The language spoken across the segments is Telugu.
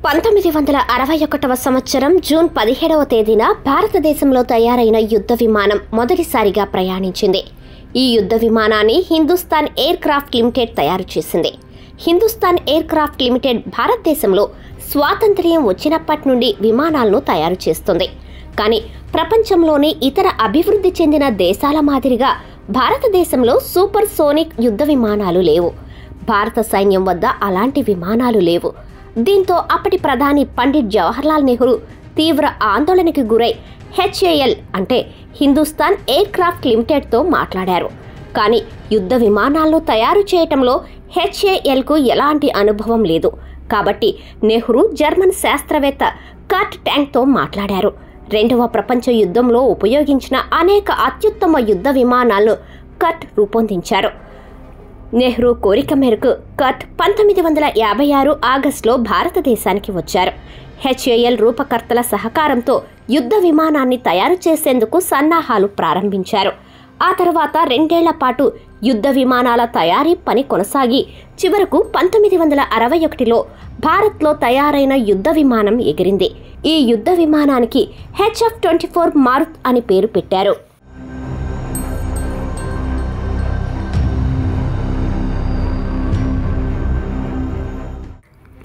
1961వ సంవత్సరం జూన్ 17వ తేదీన భారతదేశంలో తయారైన యుద్ధ విమానం మొదటిసారిగా ప్రయాణించింది. ఈ యుద్ధ విమానాన్ని హిందుస్థాన్ ఎయిర్ క్రాఫ్ట్ లిమిటెడ్ తయారు చేసింది. హిందుస్థాన్ ఎయిర్ క్రాఫ్ట్ లిమిటెడ్ భారతదేశంలో స్వాతంత్ర్యం వచ్చినప్పటి నుండి విమానాలను తయారు చేస్తుంది. కానీ ప్రపంచంలోని ఇతర అభివృద్ధి చెందిన దేశాల మాదిరిగా భారతదేశంలో సూపర్ సోనిక్ యుద్ధ విమానాలు లేవు. భారత సైన్యం వద్ద అలాంటి విమానాలు లేవు. దీంతో అప్పటి ప్రధాని పండిట్ జవహర్లాల్ నెహ్రూ తీవ్ర ఆందోళనకి గురై HAL అంటే హిందుస్థాన్ ఎయిర్ క్రాఫ్ట్ లిమిటెడ్తో మాట్లాడారు. కానీ యుద్ధ విమానాలను తయారు చేయటంలో HALకు ఎలాంటి అనుభవం లేదు. కాబట్టి నెహ్రూ జర్మన్ శాస్త్రవేత్త కర్ట్ ట్యాంక్తో మాట్లాడారు. రెండవ ప్రపంచ యుద్ధంలో ఉపయోగించిన అనేక అత్యుత్తమ యుద్ధ విమానాలను కర్ట్ రూపొందించారు. నెహ్రూ కోరిక మేరకు కర్ట్ 1956 ఆగస్టులో భారతదేశానికి వచ్చారు. HAL రూపకర్తల సహకారంతో యుద్ధ విమానాన్ని తయారు చేసేందుకు సన్నాహాలు ప్రారంభించారు. ఆ తర్వాత 2 ఏళ్ల పాటు యుద్ధ విమానాల తయారీ పని కొనసాగి చివరకు 1961లో భారత్లో తయారైన యుద్ధ విమానం ఎగిరింది. ఈ యుద్ధ విమానానికి HF-24 మారుత్ అని పేరు పెట్టారు.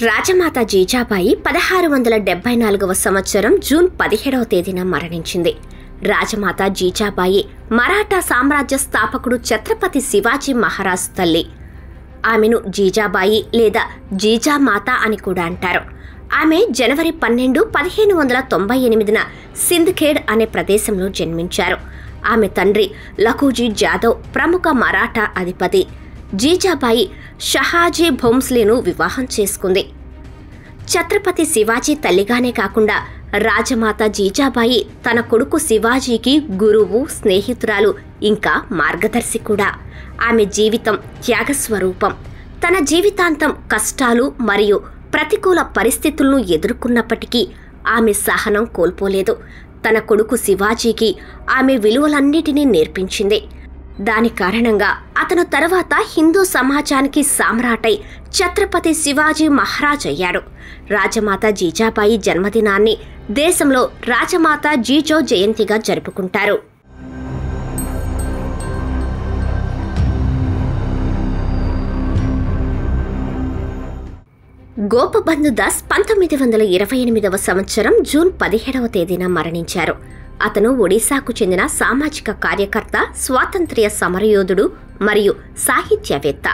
రాజమాత జీజాబాయి 1674వ సంవత్సరం జూన్ 17వ తేదీన మరణించింది. రాజమాత జీజాబాయి మరాఠా సామ్రాజ్య స్థాపకుడు ఛత్రపతి శివాజీ మహారాజ్ తల్లి. ఆమెను జీజాబాయి లేదా జీజామాత అని కూడా అంటారు. ఆమె జనవరి 12, 1598న సింద్ఖేడ్ అనే ప్రదేశంలో జన్మించారు. ఆమె తండ్రి లఖూజీ జాదవ్ ప్రముఖ మరాఠా అధిపతి. జీజాబాయి షహాజీ భోంస్లేను వివాహం చేసుకుంది. ఛత్రపతి శివాజీ తల్లిగానే కాకుండా రాజమాత జీజాబాయి తన కొడుకు శివాజీకి గురువు, స్నేహితురాలు, ఇంకా మార్గదర్శి కూడా. ఆమె జీవితం త్యాగస్వరూపం. తన జీవితాంతం కష్టాలు మరియు ప్రతికూల పరిస్థితులను ఎదుర్కొన్నప్పటికీ ఆమె సహనం కోల్పోలేదు. తన కొడుకు శివాజీకి ఆమె విలువలన్నిటినీ నేర్పించింది. దాని కారణంగా అతను తర్వాత హిందూ సమాజానికి సామ్రాటై ఛత్రపతి శివాజీ మహారాజ్ అయ్యాడు. రాజమాత జీజాబాయి జన్మదినాన్ని దేశంలో రాజమాత జీజో జయంతిగా జరుపుకుంటారు. గోపబంధు దాస్ 1928వ సంవత్సరం జూన్ 17వ తేదీన మరణించారు. అతను ఒడిశాకు చెందిన సామాజిక కార్యకర్త, స్వాతంత్ర్య సమరయోధుడు మరియు సాహిత్యవేత్త.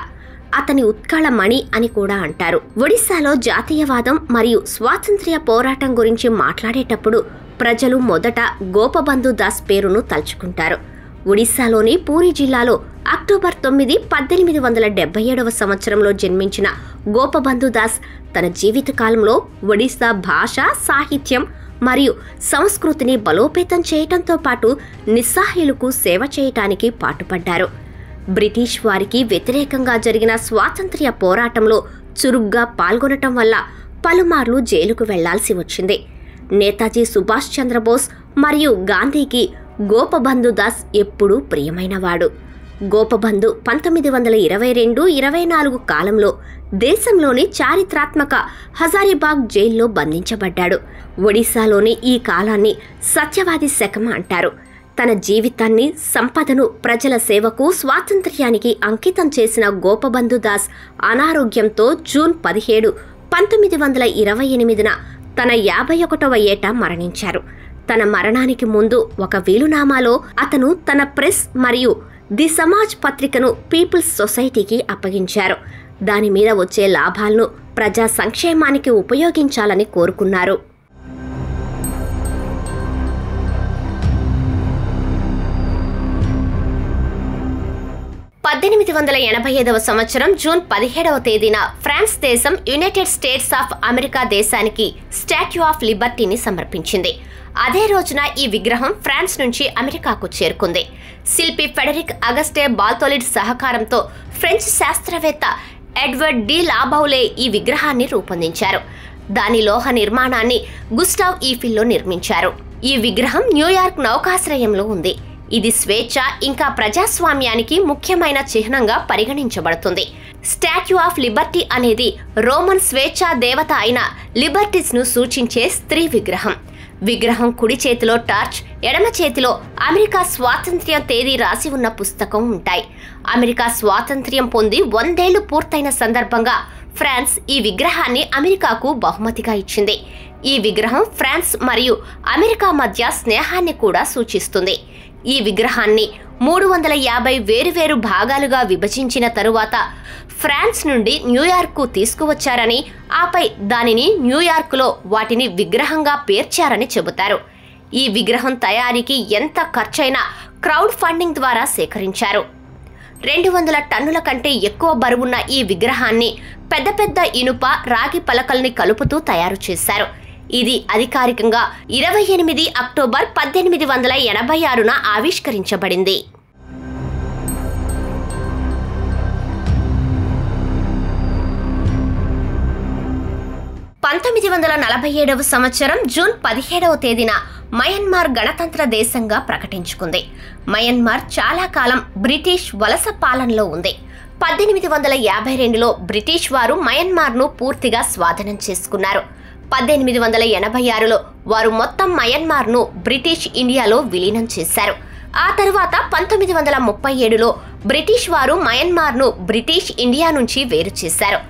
అతని ఉత్కళ మణి అని కూడా అంటారు. ఒడిశాలో జాతీయవాదం మరియు స్వాతంత్ర్య పోరాటం గురించి మాట్లాడేటప్పుడు ప్రజలు మొదట గోపబంధు దాస్ పేరును తలుచుకుంటారు. ఒడిశాలోని పూరి జిల్లాలో అక్టోబర్ 9, 1877వ సంవత్సరంలో జన్మించిన గోపబంధు దాస్ తన జీవితకాలంలో ఒడిశా భాష, సాహిత్యం మరియు సంస్కృతిని బలోపేతం చేయటంతో పాటు నిస్సహాయులకు సేవ చేయటానికి పాటుపడ్డారు. బ్రిటిష్ వారికి వ్యతిరేకంగా జరిగిన స్వాతంత్ర్య పోరాటంలో చురుగ్గా పాల్గొనటం వల్ల పలుమార్లు జైలుకు వెళ్లాల్సి వచ్చింది. నేతాజీ సుభాష్ చంద్రబోస్ మరియు గాంధీకి గోపబంధు దాస్ ఎప్పుడూ ప్రియమైనవాడు. గోపబంధు 1922-24 కాలంలో దేశంలోని చారిత్రాత్మక హజారీబాగ్ జైల్లో బంధించబడ్డాడు. ఒడిశాలోని ఈ కాలాన్ని సత్యవాది శకం అంటారు. తన జీవితాన్ని, సంపదను ప్రజల సేవకు, స్వాతంత్ర్యానికి అంకితం చేసిన గోపబంధు దాస్ అనారోగ్యంతో జూన్ 17, 1928న తన 51వ ఏట మరణించారు. తన మరణానికి ముందు ఒక వీలునామాలో అతను తన ప్రెస్ మరియు ది సమాజ్ పత్రికను పీపుల్స్ సొసైటీకి అప్పగించారు. దాని మీద వచ్చే లాభాలను ప్రజా సంక్షేమానికి ఉపయోగించాలని కోరుకున్నారు. 1885వ సంవత్సరం జూన్ 17వ తేదీన ఫ్రాన్స్ దేశం యునైటెడ్ స్టేట్స్ ఆఫ్ అమెరికా దేశానికి స్టాట్యూ ఆఫ్ లిబర్టీని సమర్పించింది. అదే రోజున ఈ విగ్రహం ఫ్రాన్స్ నుంచి అమెరికాకు చేరుకుంది. శిల్పి ఫెడరిక్ అగస్టే బాల్తోలిడ్ సహకారంతో ఫ్రెంచ్ శాస్త్రవేత్త ఎడ్వర్డ్ డి లాబౌలే ఈ విగ్రహాన్ని రూపొందించారు. దాని లోహ నిర్మాణాన్ని గుస్టావ్ ఈఫిల్లో నిర్మించారు. ఈ విగ్రహం న్యూయార్క్ నౌకాశ్రయంలో ఉంది. ఇది స్వేచ్ఛ ఇంకా ప్రజాస్వామ్యానికి ముఖ్యమైన చిహ్నంగా పరిగణించబడుతుంది. స్టాచ్యూ ఆఫ్ లిబర్టీ అనేది రోమన్ స్వేచ్ఛా దేవత అయిన లిబర్టీస్ను సూచించే స్త్రీ విగ్రహం. విగ్రహం కుడి చేతిలో టార్చ్, ఎడమ చేతిలో అమెరికా స్వాతంత్ర్య తేదీ రాసి ఉన్న పుస్తకం ఉంటాయి. అమెరికా స్వాతంత్ర్యం పొంది 100 ఏళ్లు పూర్తయిన సందర్భంగా ఫ్రాన్స్ ఈ విగ్రహాన్ని అమెరికాకు బహుమతిగా ఇచ్చింది. ఈ విగ్రహం ఫ్రాన్స్ మరియు అమెరికా మధ్య స్నేహాన్ని కూడా సూచిస్తుంది. ఈ విగ్రహాన్ని 350 వేరువేరు భాగాలుగా విభజించిన తరువాత ఫ్రాన్స్ నుండి న్యూయార్క్కు తీసుకువచ్చారని, ఆపై దానిని న్యూయార్క్లో వాటిని విగ్రహంగా పేర్చారని చెబుతారు. ఈ విగ్రహం తయారీకి ఎంత ఖర్చైనా క్రౌడ్ ఫండింగ్ ద్వారా సేకరించారు. 200 టన్నుల కంటే ఎక్కువ బరువున్న ఈ విగ్రహాన్ని పెద్ద పెద్ద ఇనుప, రాగి పలకల్ని కలుపుతూ తయారు చేశారు. ఇది అధికారికంగా 28 అక్టోబర్ 1886న ఆవిష్కరించబడింది. 1947వ సంవత్సరం జూన్ 17వ తేదీన మయన్మార్ గణతంత్ర దేశంగా ప్రకటించుకుంది. మయన్మార్ చాలా కాలం బ్రిటిష్ వలస పాలనలో ఉంది. 1852లో బ్రిటిష్ వారు మయన్మార్ను పూర్తిగా స్వాధీనం చేసుకున్నారు. 1886లో వారు మొత్తం మయన్మార్ను బ్రిటిష్ ఇండియాలో విలీనం చేశారు. ఆ తరువాత 1937లో బ్రిటిష్ వారు మయన్మార్ను బ్రిటిష్ ఇండియా నుంచి వేరు చేశారు.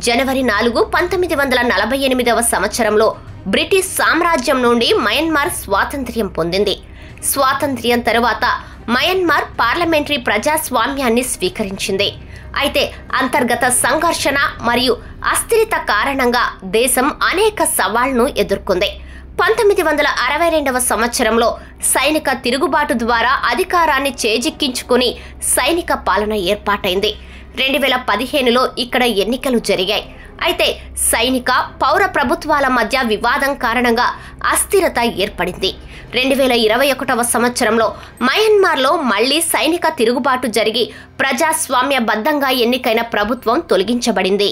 జనవరి 4, 1948వ సంవత్సరంలో బ్రిటిష్ సామ్రాజ్యం నుండి మయన్మార్ స్వాతంత్ర్యం పొందింది. స్వాతంత్ర్యం తరువాత మయన్మార్ పార్లమెంటరీ ప్రజాస్వామ్యాన్ని స్వీకరించింది. అయితే అంతర్గత సంఘర్షణ మరియు అస్థిరత కారణంగా దేశం అనేక సవాళ్లను ఎదుర్కొంది. 1962వ సంవత్సరంలో సైనిక తిరుగుబాటు ద్వారా అధికారాన్ని చేజిక్కించుకుని సైనిక పాలన ఏర్పాటైంది. 2015లో ఇక్కడ ఎన్నికలు జరిగాయి. అయితే సైనిక, పౌర ప్రభుత్వాల మధ్య వివాదం కారణంగా అస్థిరత ఏర్పడింది. 2021వ సంవత్సరంలో మయన్మార్లో మళ్లీ సైనిక తిరుగుబాటు జరిగి ప్రజాస్వామ్యబద్ధంగా ఎన్నికైన ప్రభుత్వం తొలగించబడింది.